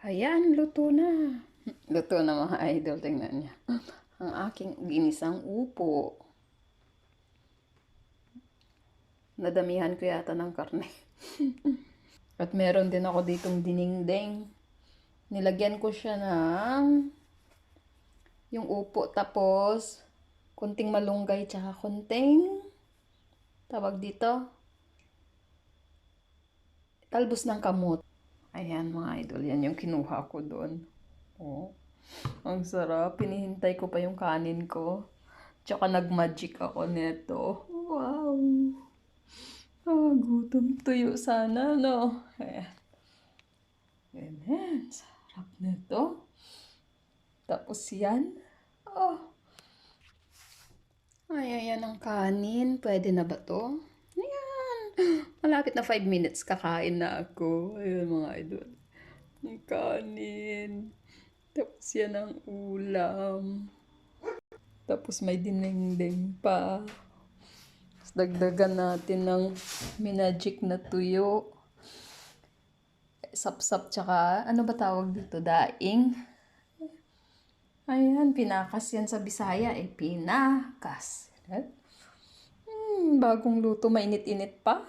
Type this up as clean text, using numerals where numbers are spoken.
Ayan, luto na. Luto na mga idol, tingnan niya. Ang aking ginisang upo. Nadamihan ko yata ng karne. At meron din ako ditong dinengdeng. Nilagyan ko siya ng yung upo tapos kunting malunggay tsaka kunting tawag dito talbos ng kamot. Ayan mga idol, yan yung kinuha ko doon. Oh, ang sarap. Pinihintay ko pa yung kanin ko. Tsaka nag-magic ako neto. Wow! Ah, gutom tuyo sana, no? Ayan. Ayan. Sarap nito. Tapos yan. Oh. Ay, ayan ang kanin. Pwede na ba to? Ayan. Malapit na 5 minutes kakain na ako. Ayan mga idol. Ang kanin. Tapos yan ang ulam. Tapos may dinengdeng pa. Tapos dagdagan natin ng minagic na tuyo. Sapsap tsaka, ano ba tawag dito? Daing. Ayan, pinakas yan sa Bisaya. Pinakas. Bagong luto, mainit-init pa.